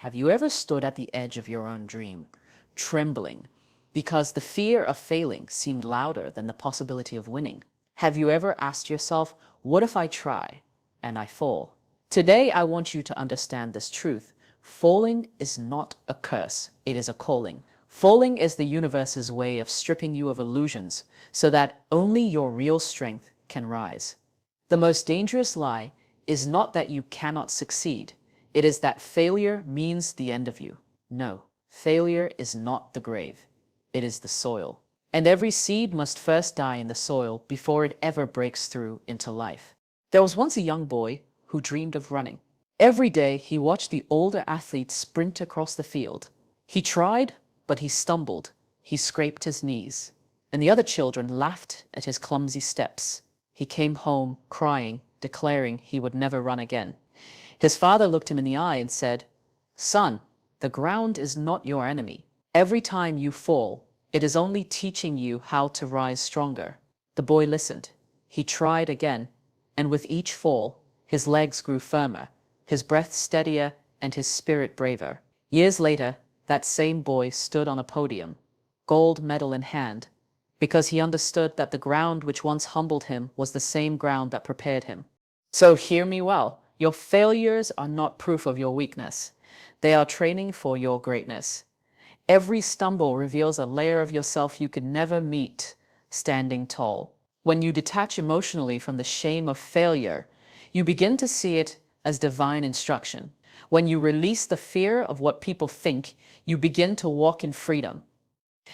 Have you ever stood at the edge of your own dream, trembling, because the fear of failing seemed louder than the possibility of winning? Have you ever asked yourself, what if I try and I fall? Today, I want you to understand this truth. Falling is not a curse, it is a calling. Falling is the universe's way of stripping you of illusions so that only your real strength can rise. The most dangerous lie is not that you cannot succeed. It is that failure means the end of you. No, failure is not the grave. It is the soil. And every seed must first die in the soil before it ever breaks through into life. There was once a young boy who dreamed of running. Every day he watched the older athletes sprint across the field. He tried, but he stumbled. He scraped his knees. And the other children laughed at his clumsy steps. He came home crying, declaring he would never run again. His father looked him in the eye and said, "Son, the ground is not your enemy. Every time you fall, it is only teaching you how to rise stronger." The boy listened. He tried again, and with each fall, his legs grew firmer, his breath steadier, and his spirit braver. Years later, that same boy stood on a podium, gold medal in hand, because he understood that the ground which once humbled him was the same ground that prepared him. So hear me well. Your failures are not proof of your weakness. They are training for your greatness. Every stumble reveals a layer of yourself you could never meet standing tall. When you detach emotionally from the shame of failure, you begin to see it as divine instruction. When you release the fear of what people think, you begin to walk in freedom.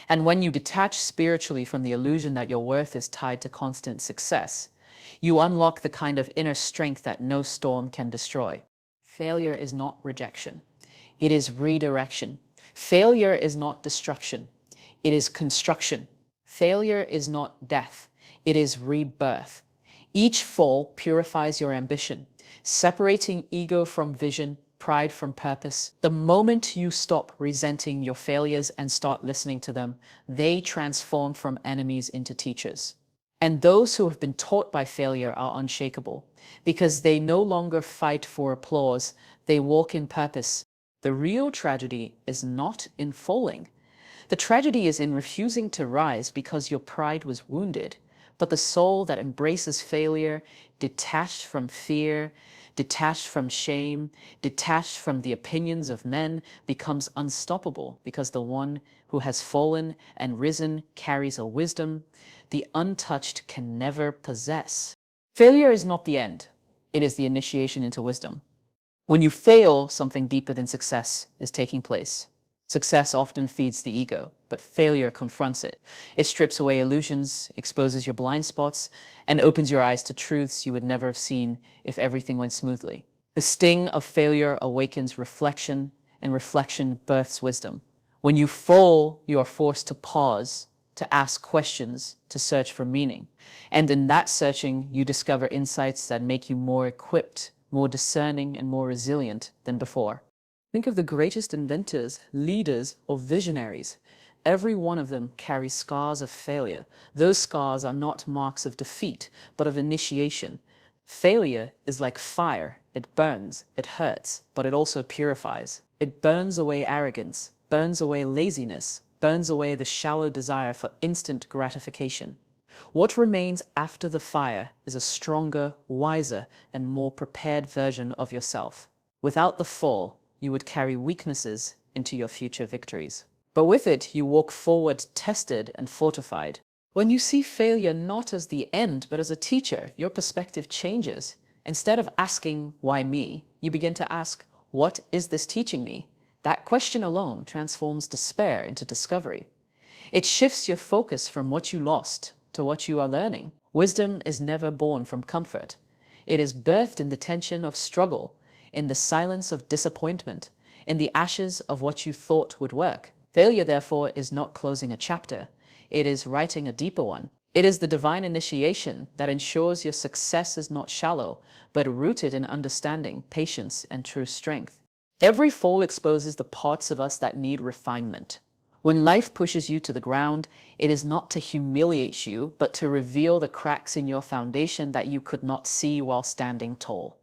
And when you detach spiritually from the illusion that your worth is tied to constant success, you unlock the kind of inner strength that no storm can destroy. Failure is not rejection. It is redirection. Failure is not destruction. It is construction. Failure is not death. It is rebirth. Each fall purifies your ambition, separating ego from vision, pride from purpose. The moment you stop resenting your failures and start listening to them, they transform from enemies into teachers. And those who have been taught by failure are unshakable because they no longer fight for applause, they walk in purpose. The real tragedy is not in falling. The tragedy is in refusing to rise because your pride was wounded. But the soul that embraces failure, detached from fear, detached from shame, detached from the opinions of men, becomes unstoppable because the one who has fallen and risen carries a wisdom the untouched can never possess. Failure is not the end. It is the initiation into wisdom. When you fail, something deeper than success is taking place. Success often feeds the ego, but failure confronts it. It strips away illusions, exposes your blind spots, and opens your eyes to truths you would never have seen if everything went smoothly. The sting of failure awakens reflection, and reflection births wisdom. When you fall, you are forced to pause, to ask questions, to search for meaning. And in that searching, you discover insights that make you more equipped, more discerning, and more resilient than before. Think of the greatest inventors, leaders, or visionaries. Every one of them carries scars of failure. Those scars are not marks of defeat, but of initiation. Failure is like fire. It burns, it hurts, but it also purifies. It burns away arrogance, burns away laziness, burns away the shallow desire for instant gratification. What remains after the fire is a stronger, wiser, and more prepared version of yourself. Without the fall, you would carry weaknesses into your future victories. But with it, you walk forward tested and fortified. When you see failure not as the end, but as a teacher, your perspective changes. Instead of asking, "Why me?" you begin to ask, "What is this teaching me?" That question alone transforms despair into discovery. It shifts your focus from what you lost to what you are learning. Wisdom is never born from comfort. It is birthed in the tension of struggle, in the silence of disappointment, in the ashes of what you thought would work. Failure, therefore, is not closing a chapter. It is writing a deeper one. It is the divine initiation that ensures your success is not shallow, but rooted in understanding, patience, and true strength. Every fall exposes the parts of us that need refinement. When life pushes you to the ground, it is not to humiliate you, but to reveal the cracks in your foundation that you could not see while standing tall.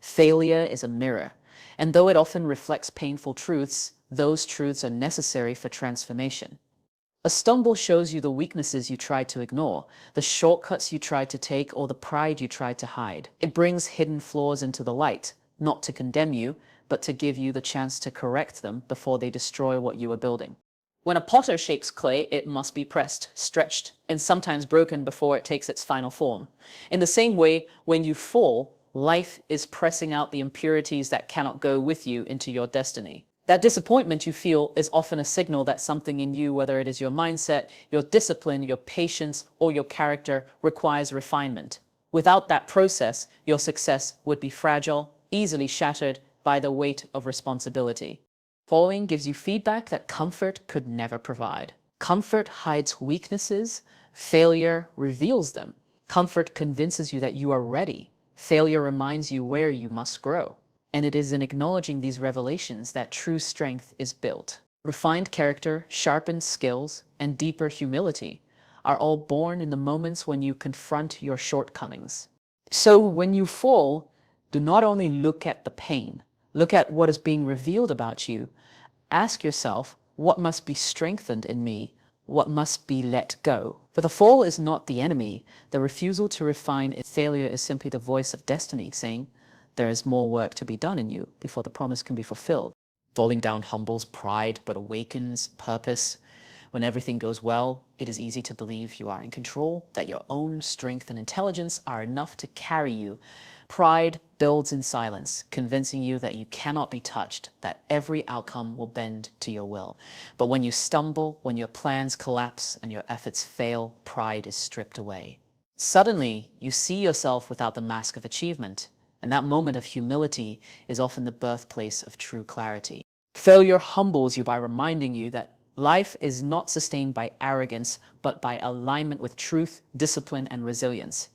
Failure is a mirror. And though it often reflects painful truths, those truths are necessary for transformation. A stumble shows you the weaknesses you tried to ignore, the shortcuts you tried to take, or the pride you tried to hide. It brings hidden flaws into the light, not to condemn you, but to give you the chance to correct them before they destroy what you are building. When a potter shapes clay, it must be pressed, stretched, and sometimes broken before it takes its final form. In the same way, when you fall, life is pressing out the impurities that cannot go with you into your destiny. That disappointment you feel is often a signal that something in you, whether it is your mindset, your discipline, your patience, or your character, requires refinement. Without that process, your success would be fragile, easily shattered by the weight of responsibility. Falling gives you feedback that comfort could never provide. Comfort hides weaknesses, failure reveals them. Comfort convinces you that you are ready. Failure reminds you where you must grow. And it is in acknowledging these revelations that true strength is built. Refined character, sharpened skills, and deeper humility are all born in the moments when you confront your shortcomings. So when you fall, do not only look at the pain, look at what is being revealed about you. Ask yourself, what must be strengthened in me? What must be let go? For the fall is not the enemy. The refusal to refine failure is simply the voice of destiny saying, there is more work to be done in you before the promise can be fulfilled. Falling down humbles pride, but awakens purpose. When everything goes well, it is easy to believe you are in control, that your own strength and intelligence are enough to carry you. Pride builds in silence, convincing you that you cannot be touched, that every outcome will bend to your will. But when you stumble, when your plans collapse and your efforts fail, pride is stripped away. Suddenly, you see yourself without the mask of achievement, and that moment of humility is often the birthplace of true clarity. Failure humbles you by reminding you that life is not sustained by arrogance, but by alignment with truth, discipline, and resilience.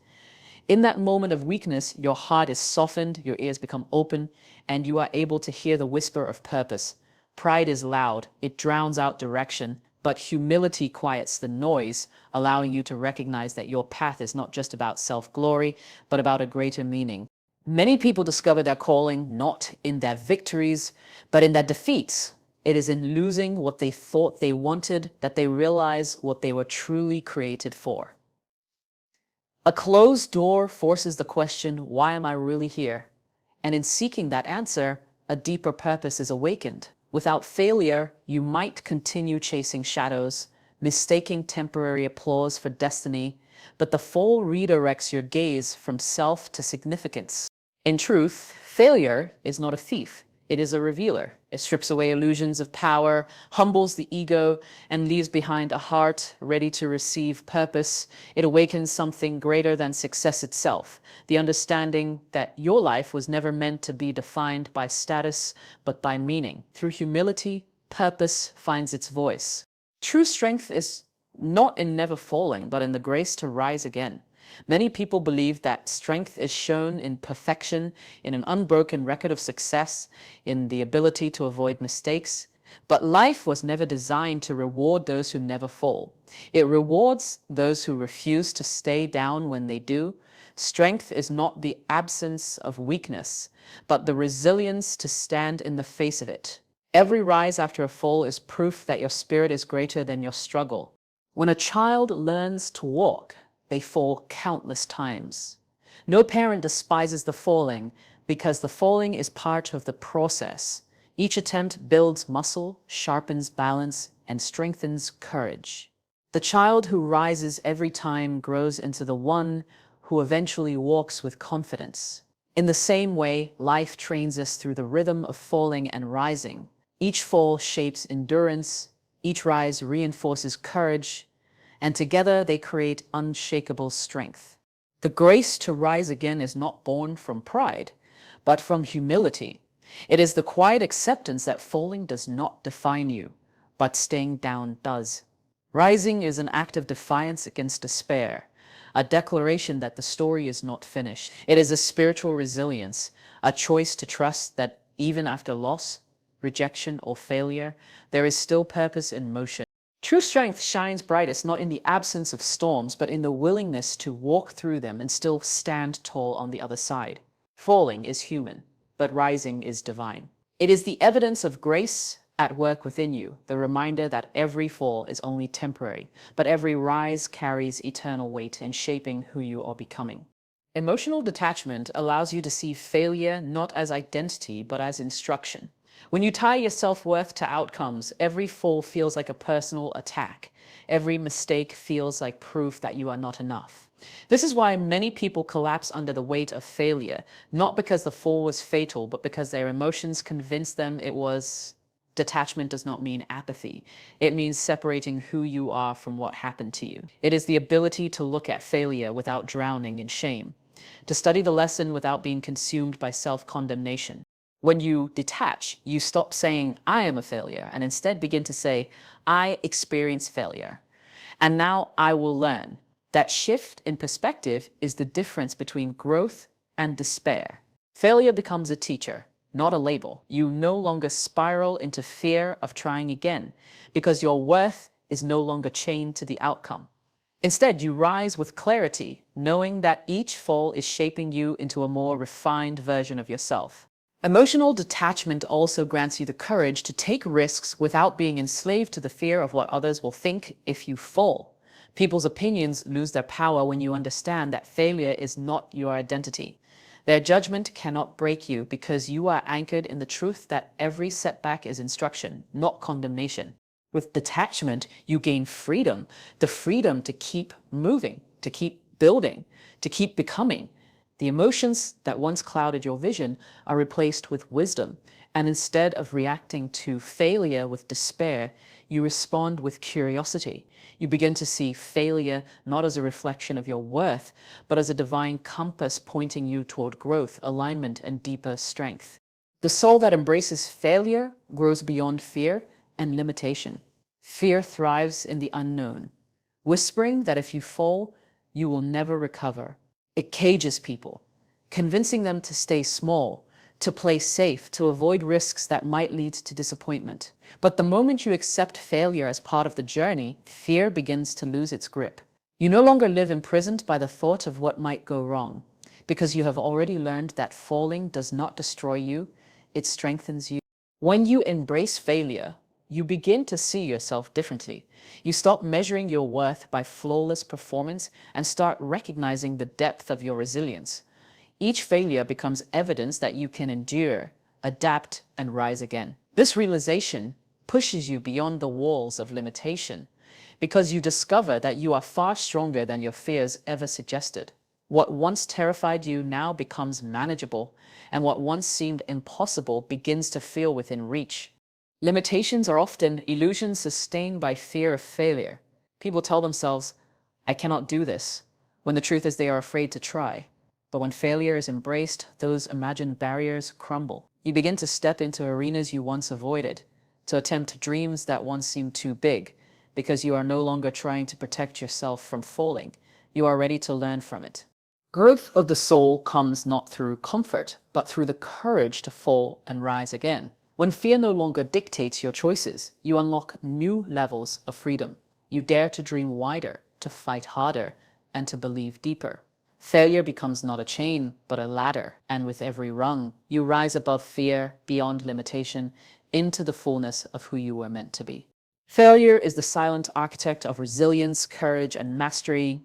In that moment of weakness, your heart is softened, your ears become open, and you are able to hear the whisper of purpose. Pride is loud, it drowns out direction, but humility quiets the noise, allowing you to recognize that your path is not just about self-glory, but about a greater meaning. Many people discover their calling not in their victories, but in their defeats. It is in losing what they thought they wanted that they realize what they were truly created for. A closed door forces the question, why am I really here? And in seeking that answer, a deeper purpose is awakened. Without failure, you might continue chasing shadows, mistaking temporary applause for destiny, but the fall redirects your gaze from self to significance. In truth, failure is not a thief. It is a revealer. It strips away illusions of power, humbles the ego, and leaves behind a heart ready to receive purpose. It awakens something greater than success itself, the understanding that your life was never meant to be defined by status, but by meaning. Through humility, purpose finds its voice. True strength is not in never falling, but in the grace to rise again. Many people believe that strength is shown in perfection, in an unbroken record of success, in the ability to avoid mistakes. But life was never designed to reward those who never fall. It rewards those who refuse to stay down when they do. Strength is not the absence of weakness, but the resilience to stand in the face of it. Every rise after a fall is proof that your spirit is greater than your struggle. When a child learns to walk, they fall countless times. No parent despises the falling because the falling is part of the process. Each attempt builds muscle, sharpens balance, and strengthens courage. The child who rises every time grows into the one who eventually walks with confidence. In the same way, life trains us through the rhythm of falling and rising. Each fall shapes endurance, each rise reinforces courage, and together they create unshakable strength. The grace to rise again is not born from pride, but from humility. It is the quiet acceptance that falling does not define you, but staying down does. Rising is an act of defiance against despair, a declaration that the story is not finished. It is a spiritual resilience, a choice to trust that even after loss, rejection, or failure, there is still purpose in motion. True strength shines brightest not in the absence of storms, but in the willingness to walk through them and still stand tall on the other side. Falling is human. but rising is divine. It is the evidence of grace at work within you, the reminder that every fall is only temporary, but every rise carries eternal weight in shaping who you are becoming. Emotional detachment allows you to see failure not as identity, but as instruction. When you tie your self-worth to outcomes, every fall feels like a personal attack. Every mistake feels like proof that you are not enough. This is why many people collapse under the weight of failure, not because the fall was fatal, but because their emotions convince them it was. Detachment does not mean apathy. It means separating who you are from what happened to you. It is the ability to look at failure without drowning in shame, to study the lesson without being consumed by self-condemnation. When you detach, you stop saying, I am a failure, and instead begin to say, I experience failure, and now I will learn. That shift in perspective is the difference between growth and despair. Failure becomes a teacher, not a label. You no longer spiral into fear of trying again because your worth is no longer chained to the outcome. Instead, you rise with clarity, knowing that each fall is shaping you into a more refined version of yourself. Emotional detachment also grants you the courage to take risks without being enslaved to the fear of what others will think if you fall. People's opinions lose their power when you understand that failure is not your identity. Their judgment cannot break you because you are anchored in the truth that every setback is instruction, not condemnation. With detachment, you gain freedom, the freedom to keep moving, to keep building, to keep becoming. The emotions that once clouded your vision are replaced with wisdom, and instead of reacting to failure with despair, you respond with curiosity. You begin to see failure not as a reflection of your worth, but as a divine compass pointing you toward growth, alignment, and deeper strength. The soul that embraces failure grows beyond fear and limitation. Fear thrives in the unknown, whispering that if you fall, you will never recover. It cages people, convincing them to stay small, to play safe, to avoid risks that might lead to disappointment. But the moment you accept failure as part of the journey, fear begins to lose its grip. You no longer live imprisoned by the thought of what might go wrong, because you have already learned that falling does not destroy you, it strengthens you. When you embrace failure, you begin to see yourself differently. You stop measuring your worth by flawless performance and start recognizing the depth of your resilience. Each failure becomes evidence that you can endure, adapt, and rise again. This realization pushes you beyond the walls of limitation because you discover that you are far stronger than your fears ever suggested. What once terrified you now becomes manageable, and what once seemed impossible begins to feel within reach. Limitations are often illusions sustained by fear of failure. People tell themselves, I cannot do this, when the truth is they are afraid to try. But when failure is embraced, those imagined barriers crumble. You begin to step into arenas you once avoided, to attempt dreams that once seemed too big, because you are no longer trying to protect yourself from falling. You are ready to learn from it. Growth of the soul comes not through comfort, but through the courage to fall and rise again. When fear no longer dictates your choices, you unlock new levels of freedom. You dare to dream wider, to fight harder, and to believe deeper. Failure becomes not a chain, but a ladder, and with every rung, you rise above fear, beyond limitation, into the fullness of who you were meant to be. Failure is the silent architect of resilience, courage, and mastery.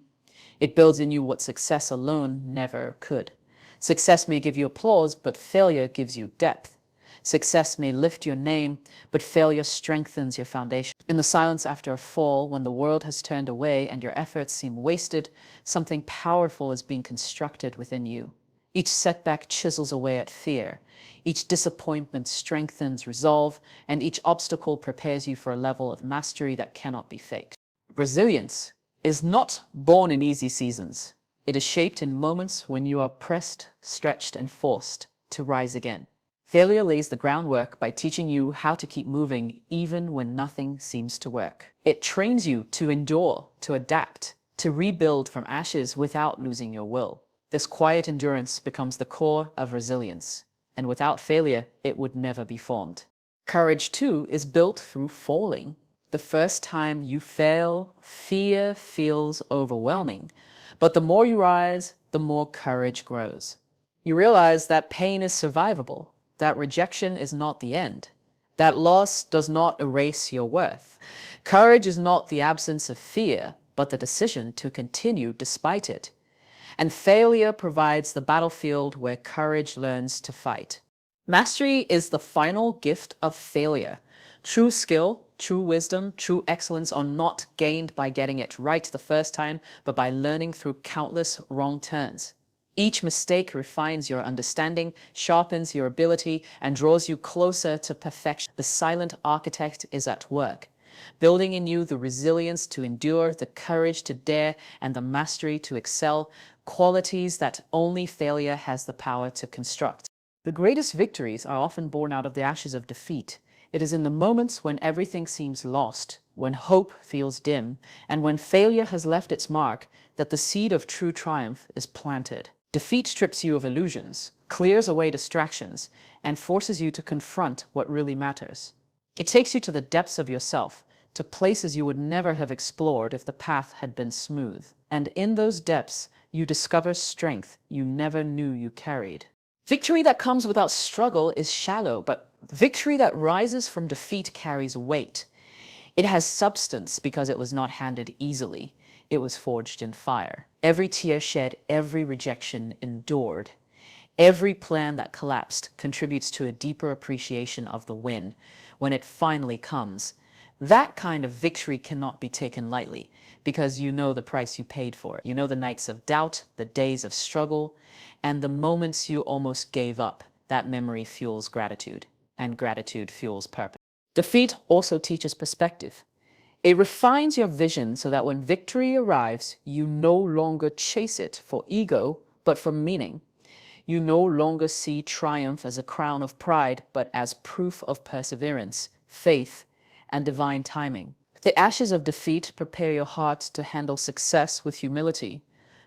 It builds in you what success alone never could. Success may give you applause, but failure gives you depth. Success may lift your name, but failure strengthens your foundation. In the silence after a fall, when the world has turned away and your efforts seem wasted, something powerful is being constructed within you. Each setback chisels away at fear. Each disappointment strengthens resolve, and each obstacle prepares you for a level of mastery that cannot be faked. Resilience is not born in easy seasons. It is shaped in moments when you are pressed, stretched, and forced to rise again. Failure lays the groundwork by teaching you how to keep moving even when nothing seems to work. It trains you to endure, to adapt, to rebuild from ashes without losing your will. This quiet endurance becomes the core of resilience, and without failure, it would never be formed. Courage, too, is built through falling. The first time you fail, fear feels overwhelming, but the more you rise, the more courage grows. You realize that pain is survivable, that rejection is not the end, that loss does not erase your worth. Courage is not the absence of fear, but the decision to continue despite it. And failure provides the battlefield where courage learns to fight. Mastery is the final gift of failure. True skill, true wisdom, true excellence are not gained by getting it right the first time, but by learning through countless wrong turns. Each mistake refines your understanding, sharpens your ability, and draws you closer to perfection. The silent architect is at work, building in you the resilience to endure, the courage to dare, and the mastery to excel, qualities that only failure has the power to construct. The greatest victories are often born out of the ashes of defeat. It is in the moments when everything seems lost, when hope feels dim, and when failure has left its mark, that the seed of true triumph is planted. Defeat strips you of illusions, clears away distractions, and forces you to confront what really matters. It takes you to the depths of yourself, to places you would never have explored if the path had been smooth. And in those depths, you discover strength you never knew you carried. Victory that comes without struggle is shallow, but victory that rises from defeat carries weight. It has substance because it was not handed easily. It was forged in fire. Every tear shed, every rejection endured. Every plan that collapsed contributes to a deeper appreciation of the win when it finally comes. That kind of victory cannot be taken lightly because you know the price you paid for it. You know the nights of doubt, the days of struggle, and the moments you almost gave up. That memory fuels gratitude, and gratitude fuels purpose. Defeat also teaches perspective. It refines your vision so that when victory arrives, you no longer chase it for ego, but for meaning. You no longer see triumph as a crown of pride, but as proof of perseverance, faith, and divine timing. The ashes of defeat prepare your heart to handle success with humility,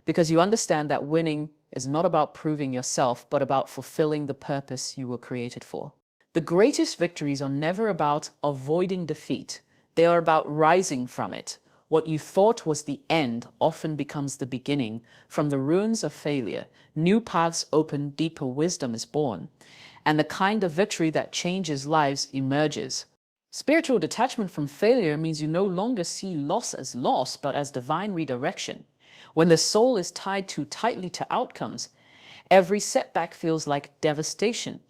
because you understand that winning is not about proving yourself, but about fulfilling the purpose you were created for. The greatest victories are never about avoiding defeat. They are about rising from it. What you thought was the end often becomes the beginning. From the ruins of failure, new paths open, deeper wisdom is born, and the kind of victory that changes lives emerges. Spiritual detachment from failure means you no longer see loss as loss, but as divine redirection. When the soul is tied too tightly to outcomes, every setback feels like devastation.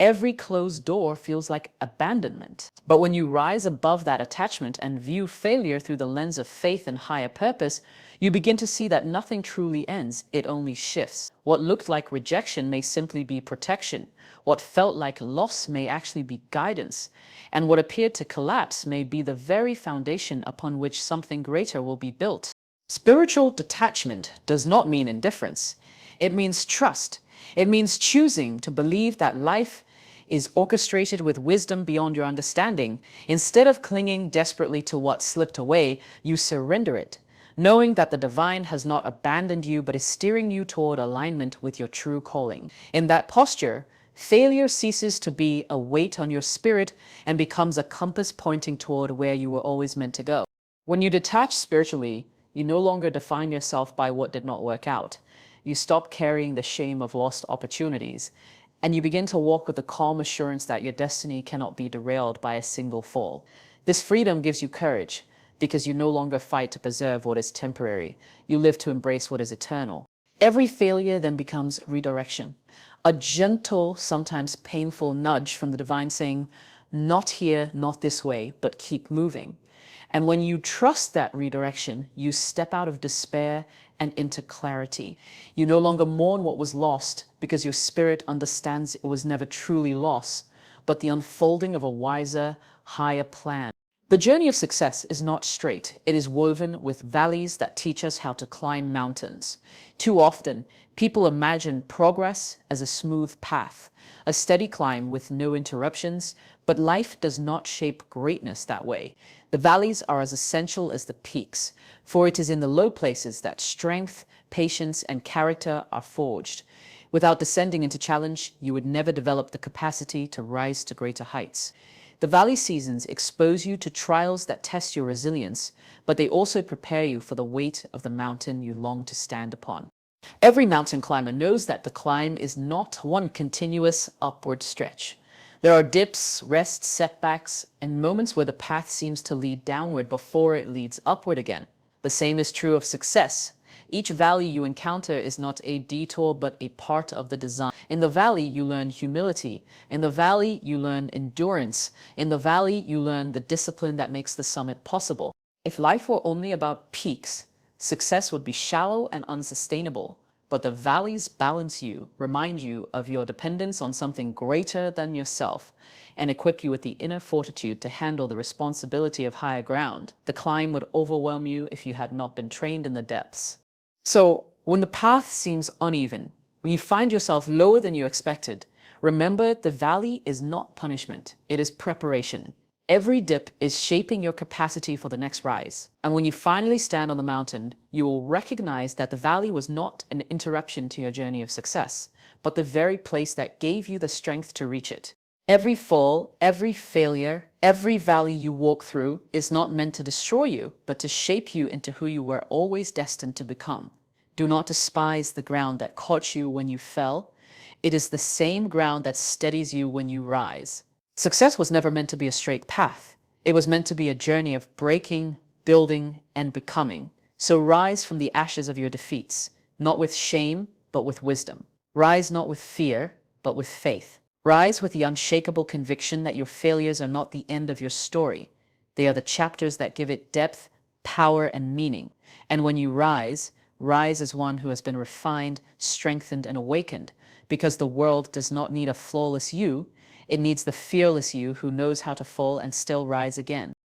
Every closed door feels like abandonment. But when you rise above that attachment and view failure through the lens of faith and higher purpose, you begin to see that nothing truly ends, it only shifts. What looked like rejection may simply be protection. What felt like loss may actually be guidance. And what appeared to collapse may be the very foundation upon which something greater will be built. Spiritual detachment does not mean indifference. It means trust. It means choosing to believe that life is orchestrated with wisdom beyond your understanding. Instead of clinging desperately to what slipped away, you surrender it, knowing that the divine has not abandoned you but is steering you toward alignment with your true calling. In that posture, failure ceases to be a weight on your spirit and becomes a compass pointing toward where you were always meant to go. When you detach spiritually, you no longer define yourself by what did not work out. You stop carrying the shame of lost opportunities, and you begin to walk with the calm assurance that your destiny cannot be derailed by a single fall. This freedom gives you courage, because you no longer fight to preserve what is temporary. You live to embrace what is eternal. Every failure then becomes redirection, a gentle, sometimes painful nudge from the divine saying, not here, not this way, but keep moving. And when you trust that redirection, you step out of despair and into clarity. You no longer mourn what was lost because your spirit understands it was never truly lost, but the unfolding of a wiser, higher plan. The journey of success is not straight. It is woven with valleys that teach us how to climb mountains. Too often, people imagine progress as a smooth path, a steady climb with no interruptions, but life does not shape greatness that way. The valleys are as essential as the peaks, for it is in the low places that strength, patience, and character are forged. Without descending into challenge, you would never develop the capacity to rise to greater heights. The valley seasons expose you to trials that test your resilience, but they also prepare you for the weight of the mountain you long to stand upon. Every mountain climber knows that the climb is not one continuous upward stretch. There are dips, rests, setbacks, and moments where the path seems to lead downward before it leads upward again. The same is true of success. Each valley you encounter is not a detour but a part of the design. In the valley, you learn humility. In the valley, you learn endurance. In the valley, you learn the discipline that makes the summit possible. If life were only about peaks, success would be shallow and unsustainable. But the valleys balance you, remind you of your dependence on something greater than yourself, and equip you with the inner fortitude to handle the responsibility of higher ground. The climb would overwhelm you if you had not been trained in the depths. So, when the path seems uneven, when you find yourself lower than you expected, remember the valley is not punishment, it is preparation. Every dip is shaping your capacity for the next rise. And when you finally stand on the mountain, you will recognize that the valley was not an interruption to your journey of success, but the very place that gave you the strength to reach it. Every fall, every failure, every valley you walk through is not meant to destroy you, but to shape you into who you were always destined to become. Do not despise the ground that caught you when you fell. It is the same ground that steadies you when you rise. Success was never meant to be a straight path. It was meant to be a journey of breaking, building, and becoming. So rise from the ashes of your defeats, not with shame, but with wisdom. Rise not with fear, but with faith. Rise with the unshakable conviction that your failures are not the end of your story. They are the chapters that give it depth, power, and meaning. And when you rise, rise as one who has been refined, strengthened, and awakened, because the world does not need a flawless you. It needs the fearless you who knows how to fall and still rise again.